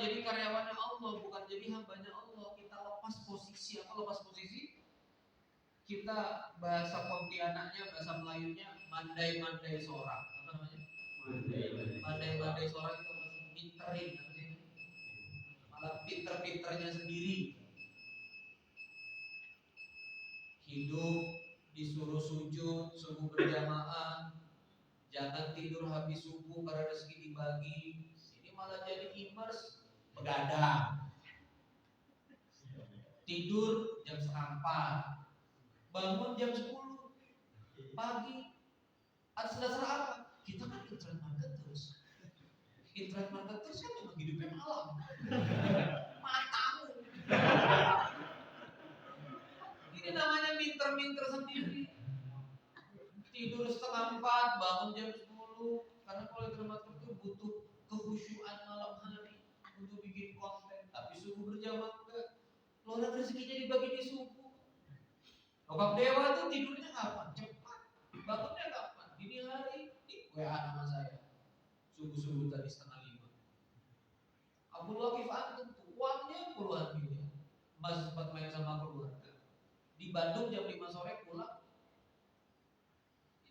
jadi karyawannya Allah, bukan jadi hambanya Allah. Kita lepas posisi. Apa lepas posisi? Kita bahasa Pontianaknya, bahasa Melayunya mandai-mandai seorang. Apa namanya? Mandai-mandai seorang itu masih pinterin, malah pinter-pinternya sendiri. Hidup disuruh sujud, subuh berjamaah, jangan tidur habis subuh karena rezeki dibagi. Ini malah jadi imers, begadang. Tidur jam 3:30, bangun jam 10 pagi. Atas dasar apa? Kita kan internet marketers. Internet marketers kan memang hidupnya malam. Matamu. Ini namanya minter-minter sendiri. Tidur 3:30, bangun jam 10. Karena kalau internet marketer butuh kehusyuan malam hari untuk bikin konten. Tapi subuh berjamaah enggak. Loh, rezekinya dibagi di subuh. Bokap dewa tuh tidurnya kapan? Cepat. Bangunnya kapan? Dini hari. WA nama saya. Subuh-subuh tadi 4:30. Abdul Wakif Antum tuh uangnya puluhan miliar. Mas sempat main sama keluarga. Di Bandung jam 5 sore pulang.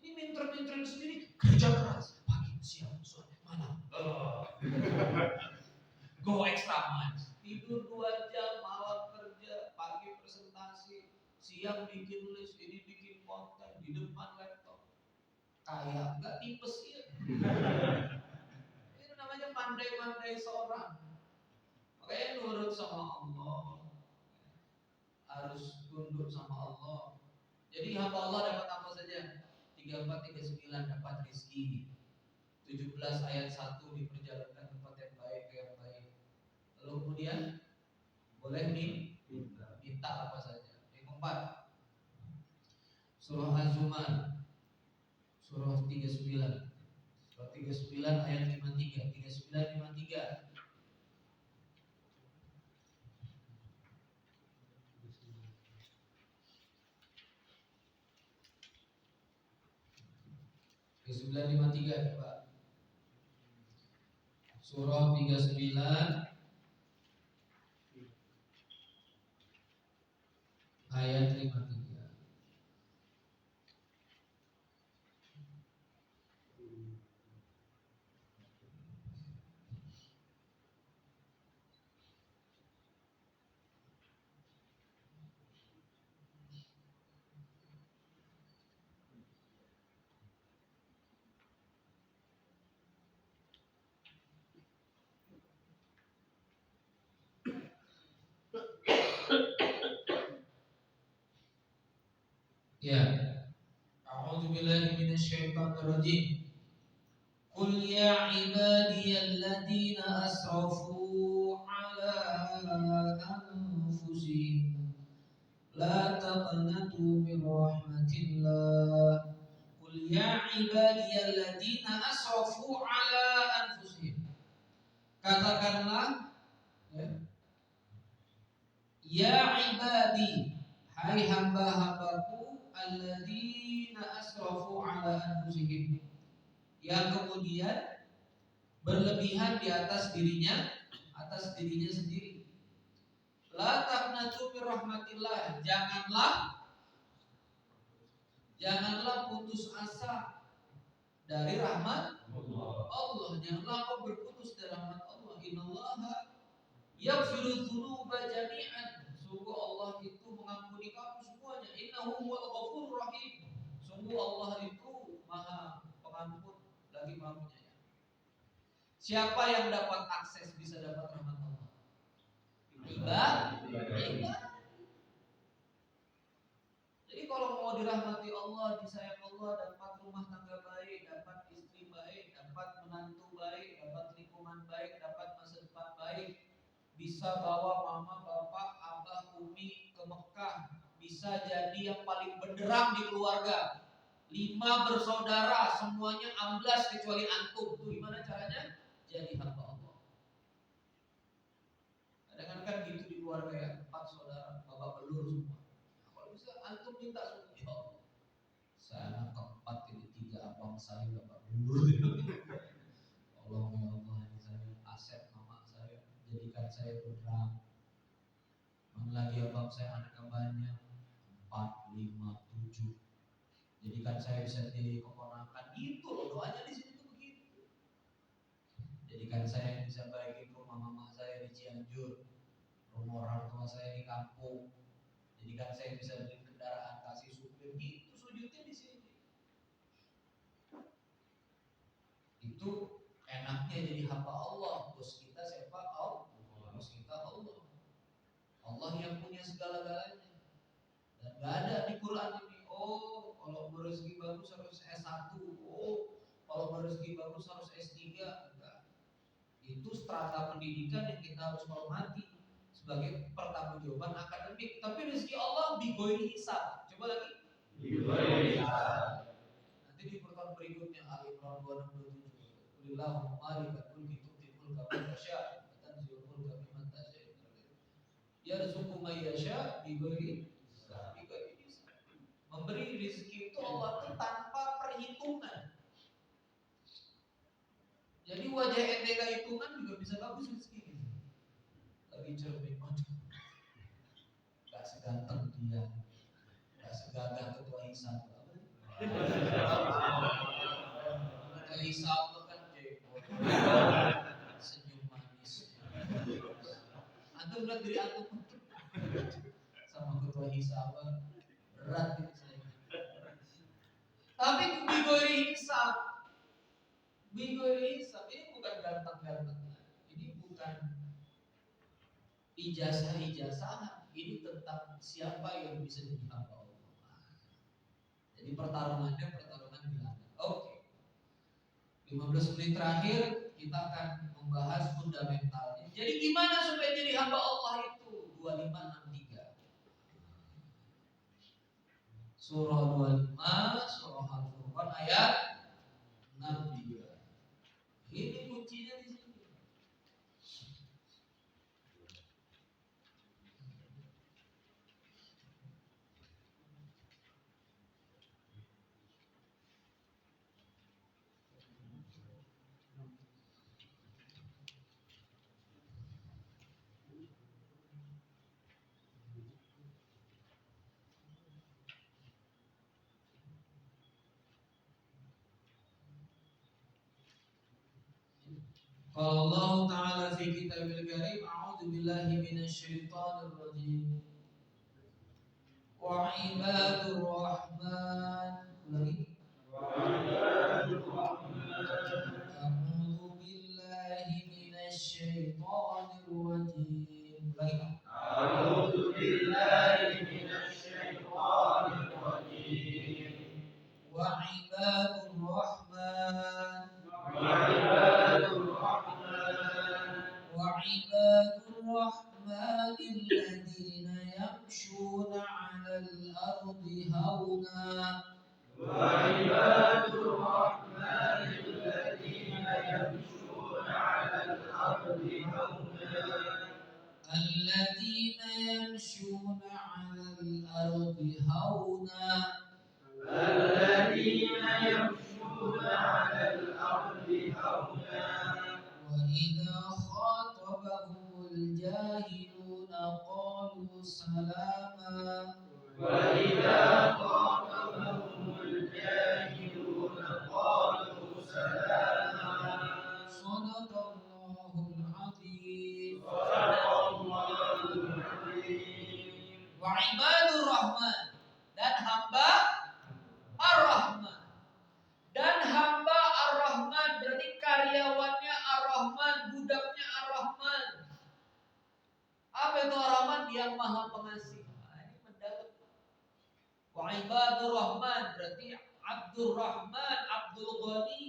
Ini minter-minterin sendiri. Kerja keras. Pagi, siang, sore, malam. Go extra miles. Tidur 2 jam, malam kerja, pagi presentasi, siang bikin list, ini bikin konten di depan laptop. Kayak nggak tipes ya. Ini namanya pandai-pandai seorang. Makanya nurut sama Allah, harus tunduk sama Allah. Jadi hamba Allah dapat apa saja? 34-39 dapat rezeki. 17 ayat 1 diperjalankan tempat yang baik ke yang baik. Lalu kemudian boleh minta apa saja. Yang keempat, surah Az-Zumar, surah 39. Surah 39 ayat 53. 39-53. Ke 953 coba. Surah 39 ayat 53. Ya. A'udzubillahi minasyaitonir rajim. Qul ya ibadiyalladzina asrafu ala anfusihim la taqnatu min rahmatillah. Qul ya ibadiyalladzina asrafu ala anfusihim. Katakanlah ya ibadi, hai hamba-hambaku, alladzina asrafu ala anfusihim, yang kemudian berlebihan di atas dirinya sendiri. La taqnatu min rahmatillah, janganlah putus asa dari rahmat Allah. Janganlah kau berputus dari rahmat Allah. Innallaha yaghfiru dzunuba jami'an. Sungguh Allah itu mengampuni kamu semuanya. Innahu huwal ghafurur rahim. Sungguh Allah itu Maha Pengampun lagi Maha Penyayang. Siapa yang dapat akses bisa dapat rahmat Allah? Ibadah. Jadi kalau mau dirahmati Allah, disayang Allah, dapat rumah tangga baik, dapat istri baik, dapat menantu baik, dapat lingkungan baik, dapat masa depan baik, bisa bawa mama, bapak, abah, umi ke Mekah, bisa jadi yang paling benderang di keluarga. 5 bersaudara, semuanya amblas kecuali antum. Tuh gimana caranya? Jadi hamba Allah. Kadang-kadang kan gitu di keluarga ya, 4 saudara, bapak belur semua. Kalau bisa antum minta semua, ya Allah, saya anak keempat, ini 3 abang saya bapak belur. Allah ya Allah, ini saya Asep mama saya, jadikan saya berderang. Mana lagi abang saya anaknya banyak, 4, 5, 7. Jadikan saya bisa jadi keponakan. Itu loh doanya di sini tuh begitu. Jadikan saya yang bisa baikin rumah mama saya di Cianjur, rumah orang tua saya di kampung. Jadikan saya bisa beli kendaraan, kasih supir. Itu sujudnya di sini. Itu enaknya jadi hamba Allah. Bos kita siapa? Allah. Bos kita Allah. Allah yang punya segala-galanya. Dan gak ada di Quran ini. Oh, kalau berezeki bagus harus S1. Oh, kalau berezeki bagus harus S3. Enggak. Itu strata pendidikan yang kita harus hormati sebagai pertanggungjawaban akademik. Tapi rezeki Allah bigoiri hisab. Coba lagi. Bigoiri hisab. Nanti di pertemuan berikutnya Al-Imran 267. Qulillahumma malikal mulki tu'til mulka man tasha' wa tanzi'ul mulka mimman tasha'. Yarzuqu man yasha' bigoiri hisab. Memberi rezeki itu Allah itu tanpa perhitungan. Jadi wajah ente gak hitungan juga bisa bagus rezeki. Lagi cermin, aduh, gak seganteng dia, gak segagah ketua hisab. Ketua hisab kan jempol, senyum manis. Antum lihat diri antum sama ketua hisab berat ini saya. Tapi bigoiri hisab, bigoiri hisab ini bukan ganteng-ganteng, ini bukan ijazah-ijazahan, ini tentang siapa yang bisa jadi hamba Allah. Jadi pertarungannya pertarungan bilangan. Oke. 15 menit terakhir kita akan membahas fundamentalnya. Jadi gimana supaya jadi hamba Allah itu? 2563. Surah 25, surah Al-Furqan ayat 63. Ini kuncinya di sini. Qala Allah Ta'ala fi kitabil karim, a'udzu billahi minasyaitonir rajim. Wa ibadur rahman. Lagi. Wa ibadur rahman. A'udzu billahi minasyaitonir rajim. Lagi. A'udzu billahi minasyaitonir rajim. Wa ibadur rahman. وعباد الرحمن الذين يمشون على الأرض هونا وعباد الرحمن الذين يمشون على الأرض هونا الذين يمشون على الأرض هونا الذين يمشون على الأرض هونا وإذا خاطبهم الجاهلون قالوا سلاما وإذا خاطبهم الجاهلون قالوا سلاما صدق الله العظيم صدق الله العظيم وعباد الرحمن dan hamba Ar-Rahman. Dan hamba Ar-Rahman berarti karyawannya Ar-Rahman, budaknya Ar-Rahman. Apa itu Ar-Rahman? Yang maha pengasih. Nah, ini mendalam. Wa ibadur Rahman berarti Abdur Rahman, Abdul Ghani,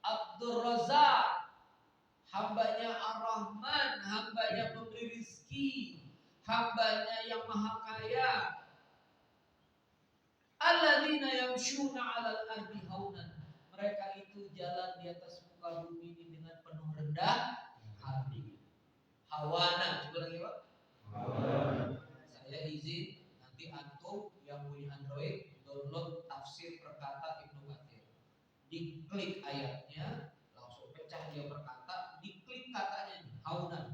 Abdul Razak. Hambanya Ar-Rahman, hamba yang memberi rizki, hambanya yang maha kaya. Alladzina yamshuna 'alal ardi haunan. Mereka itu jalan di atas muka bumi ini dengan penuh rendah hati. Hawana, coba lagi Pak. Hawana. Saya izin nanti antum yang punya Android download tafsir perkata Ibnu Katsir. Diklik ayatnya, langsung pecah dia perkata, diklik katanya hauna,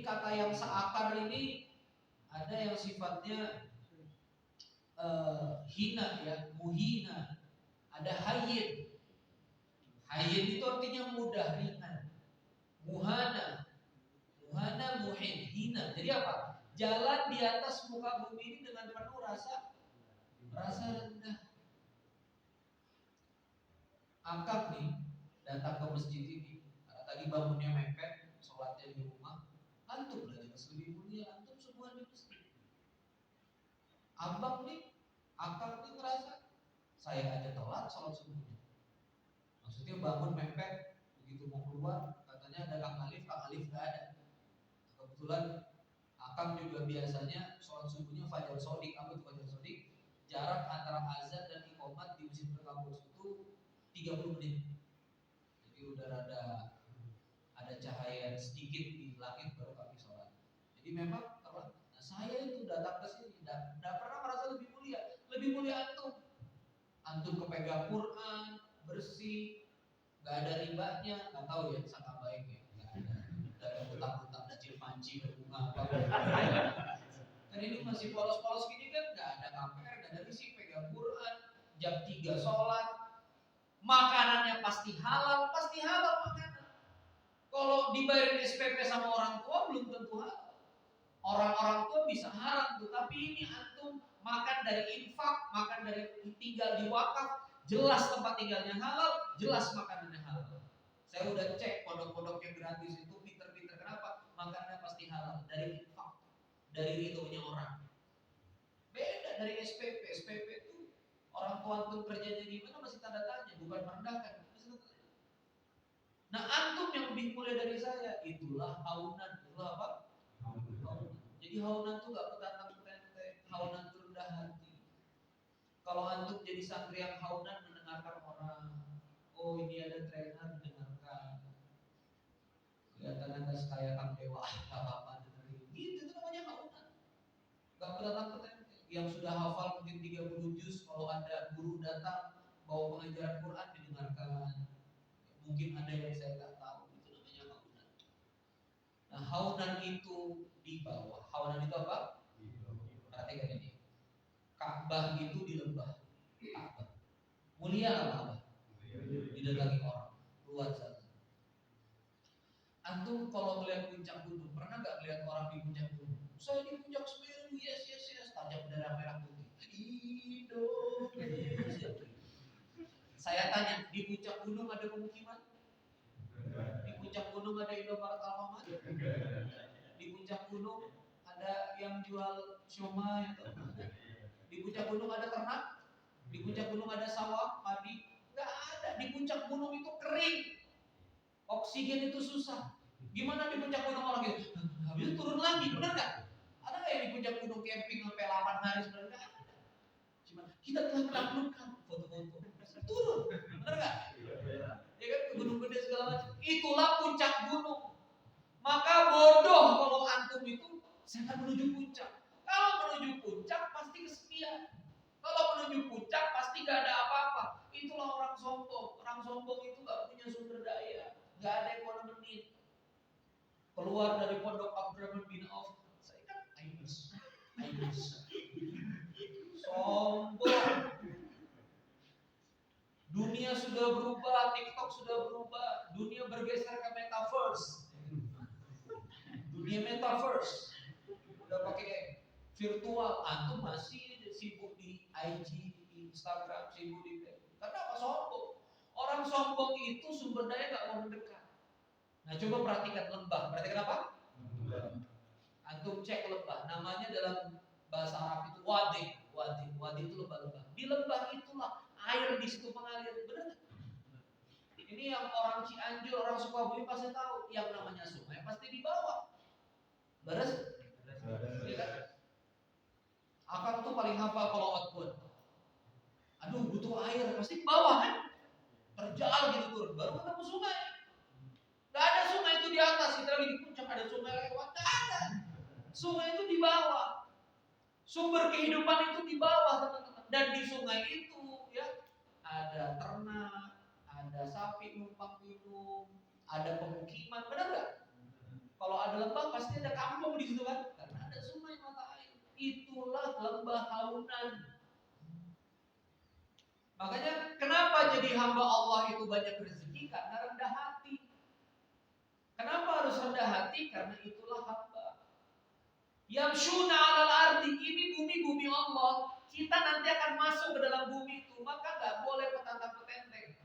kata yang seakar ini ada yang sifatnya hina ya, muhina. Ada hayyin. Hayyin itu artinya mudah, ringan. Muhana, muhin, hina. Jadi apa? Jalan di atas muka bumi ini dengan penuh rasa rendah. Akak nih datang ke masjid ini, karena tadi bangunnya mepet, sholatnya di rumah. Antum lah jelas lebih mulia, antum semua di masjid. Abang nih, akak nih ngerasa saya aja telat sholat subuh. Maksudnya bangun mepet, begitu mau keluar katanya ada Kang Alif nggak ada. Kebetulan Akang juga biasanya sholat subuhnya fajar sodik. Apa itu fajar sodik? Jarak antara azan dan iqomat di Masjid Berkampus itu 30 menit. Jadi udah ada cahaya sedikit di langit baru kami sholat. Jadi memang apa? Nah, saya itu datang ke sini tidak pernah merasa lebih mulia antum. Antum kepegang Quran, bersih, nggak ada ribanya, nggak tahu ya sangka baiknya, nggak ada utang-utang kecil panci berbunga apa. Kan ini masih polos-polos gini kan, nggak ada KPR, nggak ada risik, pegang Quran, jam 3 sholat, makanannya pasti halal makanan. Kalau dibayarin SPP sama orang tua belum tentu halal. Orang tua bisa haram tuh, tapi ini antum makan dari infak, makan dari tinggal di wakaf, jelas tempat tinggalnya halal, jelas makanannya halal. Saya udah cek pondok-pondok yang gratis itu pinter-pinter, kenapa? Makanannya pasti halal, dari infak, dari ridhonya orang. Beda dari SPP. SPP itu orang tua antum kerjanya gimana masih tanda tanya, bukan merendahkan. Nah antum yang lebih mulia dari saya, itulah haunan. Itulah apa? Haunan. Jadi haunan itu gak petantang-petenteng, haunan itu rendah hati. Kalau antum jadi santri yang haunan mendengarkan orang, oh ini ada trainer mendengarkan, kelihatan anda sekaya Kang Dewa, gak apa-apa dengerin. Gitu, itu namanya haunan. Gak petantang-petenteng. Yang sudah hafal mungkin 30 juz, kalau ada guru datang bawa pengajaran Quran didengarkan. Mungkin ada yang saya gak tahu, itu namanya haunan. Nah haunan itu di bawah. Haunan itu apa? Perhatikan ini. Ka'bah itu di lembah. Ka'bah. Mulia nggak Ka'bah? Didatangi orang. Luar sana. Antum kalau melihat puncak gunung, pernah nggak melihat orang di puncak gunung? Saya di puncak Semeru, yes. Tajam bendera merah putih. Indonesia. Saya tanya, di puncak gunung ada pemukiman? Di puncak gunung ada Indomaret Alfamart? Di puncak gunung ada yang jual siomay atau di puncak gunung ada ternak? Di puncak gunung ada sawah, padi? Nggak ada. Di puncak gunung itu kering, oksigen itu susah. Gimana di puncak gunung orang gitu? Habis itu turun lagi, benar nggak? Ada nggak yang di puncak gunung camping sampai 8 hari sebenarnya? Cuma kita telah menaklukkan foto-foto. Turun, benar nggak? Ya kan, gunung gede segala macam. Itulah puncak gunung. Maka bodoh kalau antum itu saya akan menuju puncak. Kalau menuju puncak pasti kesepian. Kalau menuju puncak pasti gak ada apa-apa. Itulah orang sombong. Orang sombong itu gak punya sumber daya, gak ada yang mau nemenin. Keluar dari pondok Abdurrahman bin Auf, saya kan Ainus. Sombong. Dunia sudah berubah, TikTok sudah berubah, dunia bergeser ke metaverse. Dunia metaverse udah pakai virtual, antum masih sibuk di IG, di Instagram, sibuk di karena apa? Sombong. Orang sombong itu sumber daya gak mau mendekat. Nah coba perhatikan lembah. Perhatikan apa? Antum cek lembah. Namanya dalam bahasa Arab itu wadi. Wadi itu lembah-lembah. Di lembah itulah air di situ mengalir. Benar? Ini yang orang Cianjur, orang Sukabumi pasti tahu. Yang namanya sungai pasti di bawah. Beres? Ya kan? Akang tuh paling hafal kalau outbound. Aduh butuh air, pasti ke bawah kan? Terjal gitu turun, baru ketemu sungai. Gak ada sungai itu di atas, kita lagi di puncak ada sungai lewat, gak ada. Sungai itu di bawah. Sumber kehidupan itu di bawah teman-teman. Dan di sungai itu ya ada ternak, ada sapi numpang minum, ada pemukiman, benar gak? Kalau ada lembah pasti ada kampung di situ kan, karena ada sungai mata air. Itulah lembah Haunan. Makanya kenapa jadi hamba Allah itu banyak rezeki? Karena rendah hati. Kenapa harus rendah hati? Karena itulah hamba. Yamshuna 'alal ardi, ini bumi Allah. Kita nanti akan masuk ke dalam bumi itu, maka nggak boleh petantang petenteng.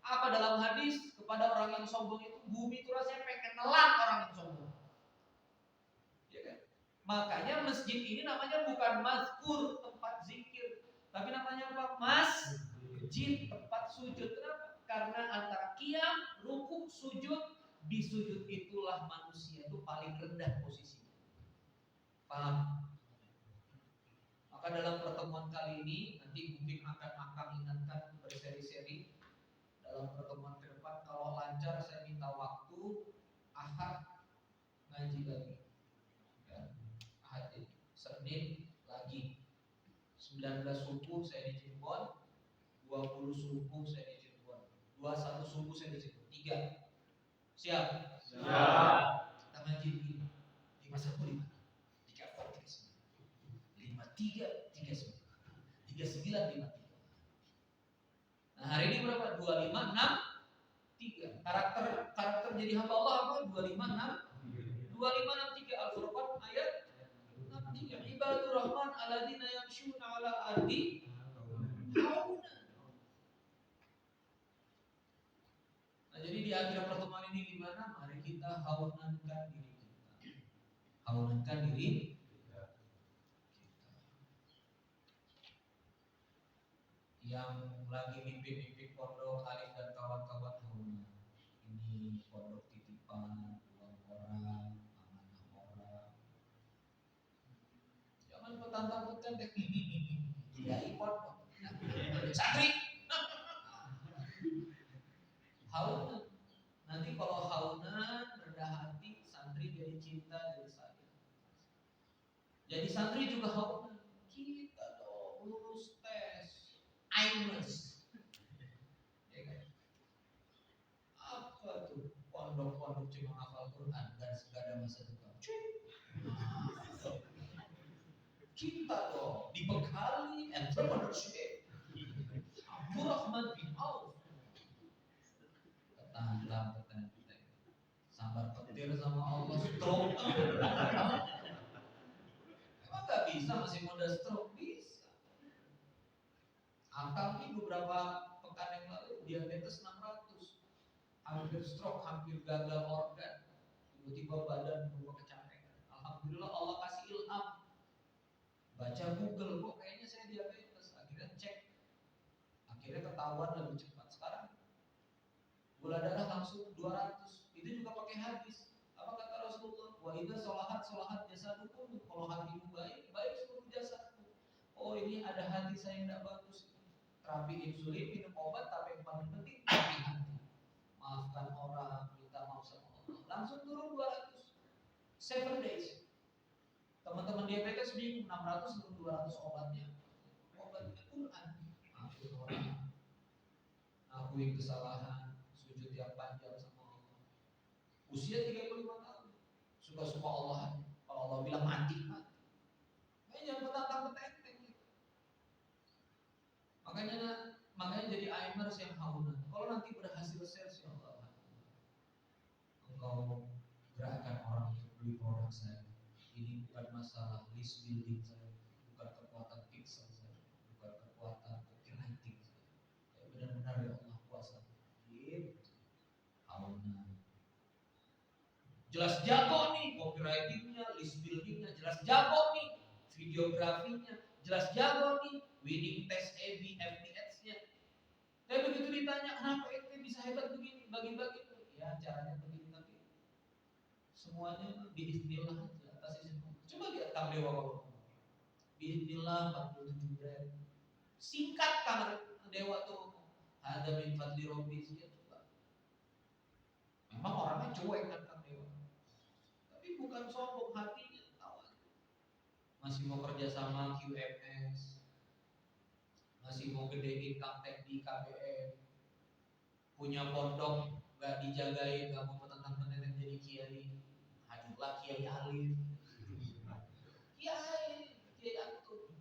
Apa dalam hadis kepada orang yang sombong itu, bumi itu rasanya pengen nelan orang yang sombong. Ya kan? Makanya masjid ini namanya bukan mazkur, tempat zikir, tapi namanya apa? Masjid, tempat sujud. Kenapa? Karena antara qiyam, rukuk, sujud, di sujud itulah manusia itu paling rendah posisinya. Paham? Maka dalam pertemuan kali ini nanti mungkin akan ingatkan berseri-seri. Dalam pertemuan ke depan kalau lancar saya minta waktu Ahad ngaji lagi. Ya, Ahad ini. Senin lagi. 19 subuh saya di Cirebon, 20 subuh saya di Cirebon, 21 subuh saya di Cirebon. 3. Siap? Siap. Kita ngaji di 51 di mana? 53 39. 39 53. Nah, hari ini berapa? 25 6 3. Karakter jadi hamba Allah apa? 25 6 3 Al-Furqan ayat 63. Ibadur Rahman alladzina yamshuna 'ala ardi hauna. Nah, jadi di akhir pertemuan ini gimana? Mari kita haunankan diri kita. Haunankan diri yang lagi mimpi-mimpi pondok Alif dan kawan-kawan hauna. Ini pondok titipan, uang orang, amanah orang. Jangan petantang-petantang ya pondok. Santri. Haunan. Nanti kalau haunan rendah hati, santri jadi cinta dari saya. Jadi santri juga haunan. Kita dong lulus tes IMES. Ya kan? Apa tuh? Pondok-pondok cuma hafal Quran dan segala masa depan. Kita dong dibekali entrepreneurship. Abdurrahman bin Auf. Petantang. Sambar petir sama Allah stroke. Emang nggak bisa masih muda stroke? Bisa. Akang ini beberapa pekan yang lalu diabetes 600, hampir stroke, hampir gagal organ, tiba-tiba badan berubah kecapean. Alhamdulillah Allah kasih ilham. Baca Google, kok kayaknya saya diabetes. Akhirnya cek, akhirnya ketahuan lebih cepat. Sekarang gula darah langsung 200. Itu juga pakai hadis. Apa kata Rasulullah? Wa idza salahat jasadukum. Kalau hatimu baik seluruh jasadmu. Oh, ini ada hati saya yang tidak bagus. Terapi insulin, minum obat, tapi yang paling penting terapi hati. Maafkan orang, minta maaf sama Allah. Langsung turun 200. 7 days. Teman-teman diabetes bingung, 600 turun 200 obatnya. Obatnya Quran. Maafkan orang. Akui kesalahan, sujud yang panjang sama Allah. Usia 35 tahun. Suka-suka Allah. Kalau Allah bilang mati. Jangan petantang-petenteng. Makanya jadi aimers yang haunan. Kalau nanti berhasil sales, ya Allah, engkau gerakkan orang untuk beli produk saya. Ini bukan masalah list building saya, bukan kekuatan pixel saya, bukan kekuatan copywriting saya. Benar-benar ya Allah kuasa. Haunan. Jelas jago nih copywritingnya, list buildingnya, jelas jago nih videografinya, jelas jago nih winning test AB, FTX-nya. Tapi begitu ditanya kenapa ente bisa hebat begini, bagi-bagi, ya caranya begini tapi semuanya biiznillah aja atas izin Allah. Coba lihat Kang Dewa kalau biiznillah 47 brand. Singkat Kang Dewa tuh ada min fadli robbi ya coba. Memang orangnya cuek kan Kang Dewa. Tapi bukan sombong hatinya, tahu. Masih mau kerja sama QMS, masih mau gedein Kaptek di KBM, punya pondok gak dijagain, gak mau petantang-petenteng jadi kiai, lah Kiai Alif. Kiai Antum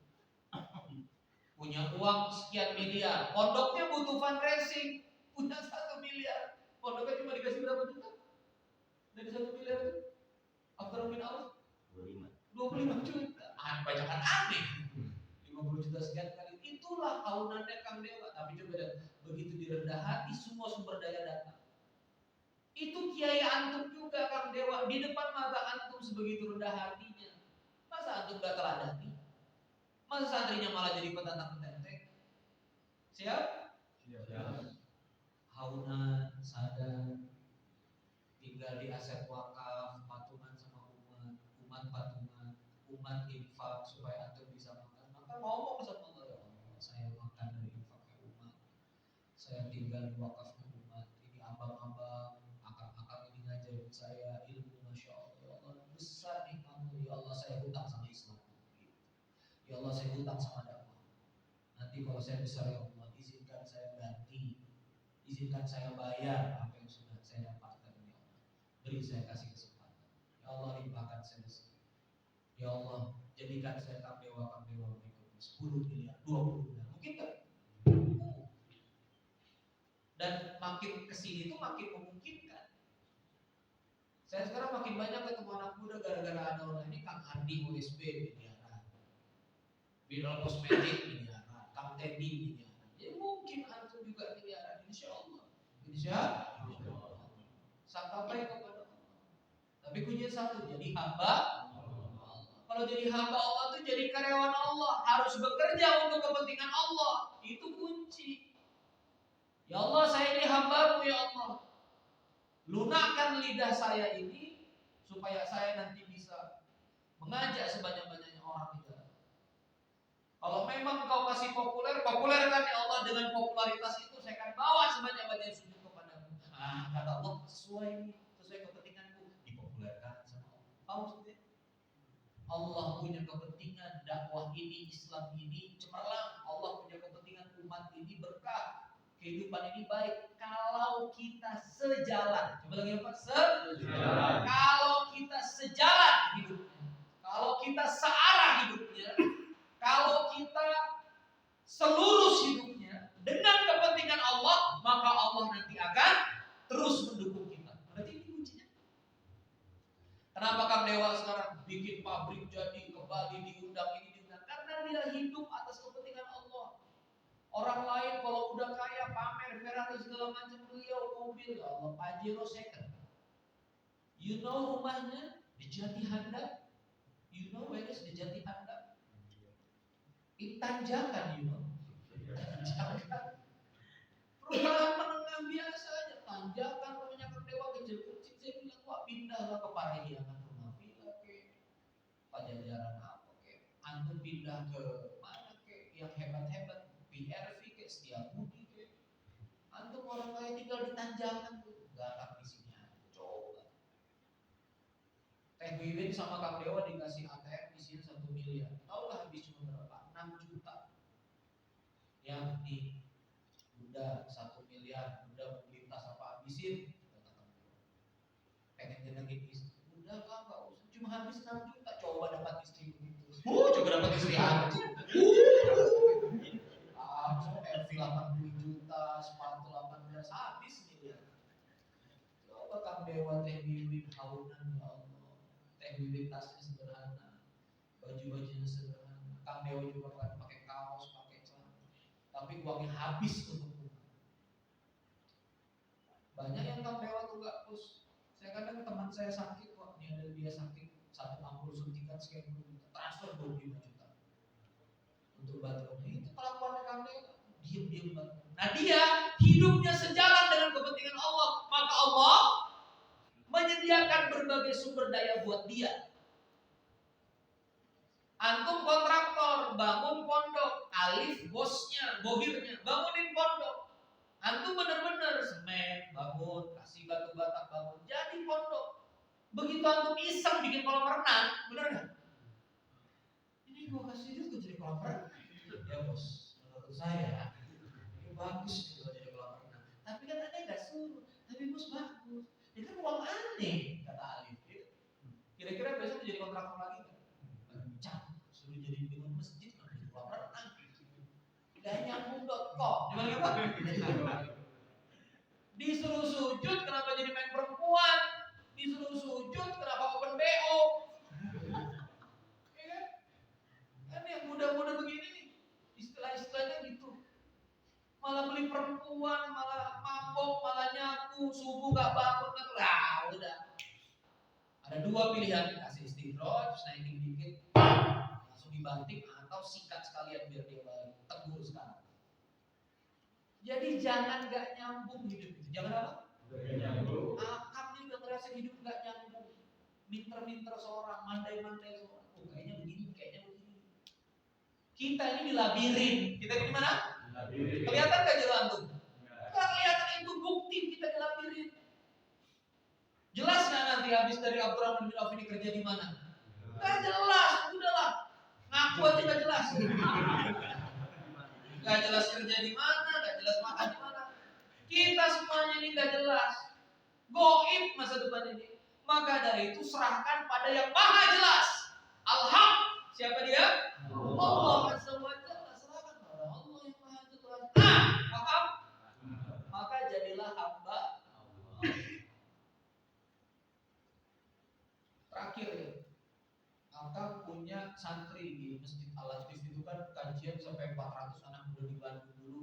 punya uang sekian miliar, pondoknya butuh fundraising, punya 1 miliar, pondoknya cuma dikasih berapa juta dari 1 miliar itu? After min out 25 juta. Bacakan aneh. 50 juta sekian kali. Itulah aunannya Kang Dewa. Tapi coba lihat, begitu direndah hati semua sumber daya datang. Itu Kiai Antum juga Kang Dewa. Di depan mata Antum sebegitu rendah hatinya. Masa Antum gak teladani? Masa santrinya malah jadi petantang petenteng? Siap? Haunan, sadar, tinggal di aset wakaf, patungan sama umat patungan, umat infak supaya Antum bisa makan. Maka ngomong sama Allah, ya Allah, saya makan dari infaknya umat, saya tinggal di wakaf ke umat. Ini abang-abang, akang-akang ini ngajarin saya ilmu, masya Allah, ya Allah besar nih kamu, ya Allah saya hutang sama Islam, ya Allah saya hutang sama dakwah. Nanti kalau saya besar ya Allah, izinkan saya ganti, izinkan saya bayar apa yang sudah saya dapatkan, ya Allah. Beri saya kasih kesempatan, ya Allah limpahkan saya rezeki. Ya Allah, jadikan saya Kang Dewa berikutnya 10 miliar, 20 miliar, mungkin gak? Dan makin kesini tuh makin memungkinkan. Saya sekarang makin banyak ketemu anak muda gara-gara ada orang ini. Kang Andi USB miliaran, Biral Kosmetik miliaran, Kang Teddy miliaran. Ya mungkin antum juga miliaran, insya Allah. Insya Allah. Sampai kepada Allah. Tapi kunci satu, jadi hamba. Kalau jadi hamba Allah itu jadi karyawan Allah, harus bekerja untuk kepentingan Allah. Itu kunci. Ya Allah, saya ini hamba-Mu ya Allah. Lunakkan lidah saya ini supaya saya nanti bisa mengajak sebanyak-banyaknya orang di dalam. Kalau memang Kau kasih populerkan ya Allah, dengan popularitas itu saya akan bawa sebanyak-banyaknya sujud kepadamu. Nah, kata Allah, sesuai kepentinganku, dipopulerkan sama Allah. Paham maksudnya? Allah punya kepentingan dakwah ini, Islam ini cemerlang. Allah punya kepentingan umat ini berkah, kehidupan ini baik. Kalau kita sejalan, coba lagi apa? Sejalan. Kalau kita sejalan hidupnya, kalau kita searah hidupnya, kalau kita selurus hidupnya dengan kepentingan Allah, maka Allah nanti akan terus mendukung kita. Berarti ini kuncinya. Kenapa Kang Dewa sekarang bikin pabrik jadi kembali diundang ini diundang? Karena dia hidup atas kepentingan Allah. Orang lain kalau udah kaya pamer Ferrari segala macam, beliau mobil ya Allah Pajero second. You know rumahnya di Jati Handap. You know where is di Jati Handap? Itu tanjakan, you know. Tanjakan. Perumahan menengah biasa aja, tanjakan rumahnya Kang Dewa kecil-kecil. Saya bilang wah pindahlah ke Parahyangan rumah villa ke Pajajaran apa ke. Antum pindah ke mana ke yang hebat-hebat. PRV ke Setiabudi ke. Antum orang kaya tinggal di tanjakan tuh, galak di sini aja. Coba. Teh Wiwin sama Kang Dewa dikasih ATM di sini 1 miliar. Tahu nggak habis cuma berapa? 6 juta. Yang di udah 1 miliar, udah beli tas apa habisin? Pengen jenengin istri. Udah Kang, nggak usah. Cuma habis 6 juta. Coba dapat istri begitu. Coba dapat istri antum. LV 80 juta, sepatu 18 habis nih ya. Coba Kang Dewa Teh Wiwin haunan ya Allah. Teh Wiwin tasnya sederhana, baju-bajunya sederhana. Kang Dewa juga pakai kaos, pakai celana. Tapi uangnya habis untuk umat. Banyak yang Kang Dewa tuh nggak plus. Saya kadang teman saya sakit, wah ini ada dia sakit 160 suntikan sekian puluh juta, transfer 25 juta untuk baterainya. Itu kelakuan Kang Dewa. Diam-diam banget. Nah dia hidupnya sejalan dengan kepentingan Allah, maka Allah menyediakan berbagai sumber daya buat dia. Antum kontraktor, bangun pondok, Alif bosnya, bohirnya, bangunin pondok. Antum bener-bener semen, bangun, kasih batu bata, bangun, jadi pondok. Begitu antum iseng bikin kolam renang, bener nggak? Ini gua kasih duit jadi kolam renang. Ya bos, menurut saya bagus gitu jadi kolam renang. Tapi kan aneh nggak suruh. Tapi bos bagus. Itu kan uang aneh kata Alif. Panggil apa? Disuruh sujud kenapa jadi main perempuan? Disuruh sujud kenapa open BO? Ya kan? Kan yang muda-muda begini nih, istilah-istilahnya gitu. Malah beli perempuan, malah mabok, malah nyaku, subuh gak bangun, udah. Ada dua pilihan, kasih istirahat, naikin dikit, langsung dibanting atau sikat sekalian biar dia balik, tegur sekarang. Jadi jangan gak nyambung hidup itu. Jangan apa? Gak nyambung. Akam nih udah ngerasa hidup gak nyambung. Minter-minter seorang, mandai-mandai seorang. Oh kayaknya begini, kayaknya begini. Kita ini dilabirin. Kita ini di mana? Labirin. Kelihatan gak jalan tuh? Gak kelihatan, itu bukti kita dilabirin. Jelas gak nanti habis dari Abdurrahman bin Auf ini kerja di mana? Gak jelas, udahlah. Ngaku aja gak jelas. Gak jelas kerja di mana, gak jelas makan di mana. Kita semuanya ini gak jelas. Goib masa depan ini. Maka dari itu serahkan pada yang maha jelas. Al-Haq. Siapa dia? Allah Azza wa Jalla. Serahkan pada Allah yang maha jelas. Maka jadilah hamba Allah. Terakhir ya. Maka punya santri di Masjid Al-Latif itu kan kajian sampai 400 anak muda di Bandung dulu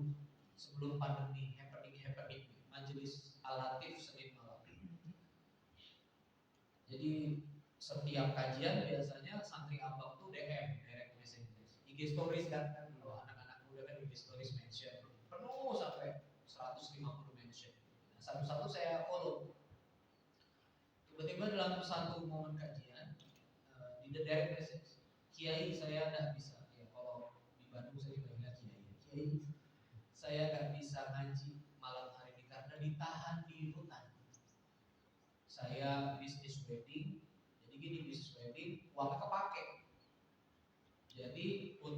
sebelum pandemi happening Majelis Al-Latif Senin malam. Jadi setiap kajian biasanya santri abang tuh DM direct message, IG stories kan kalau anak-anak muda kan IG stories mention penuh sampai 150 mention. Nah, satu-satu saya follow. Tiba-tiba dalam satu momen kajian di direct message, Kiai saya nggak bisa ya, kalau di Bandung saya dipanggil Kiai, saya nggak bisa ngaji malam hari ini karena ditahan di rutan. Saya bisnis wedding, jadi gini, bisnis wedding uangnya kepake, jadi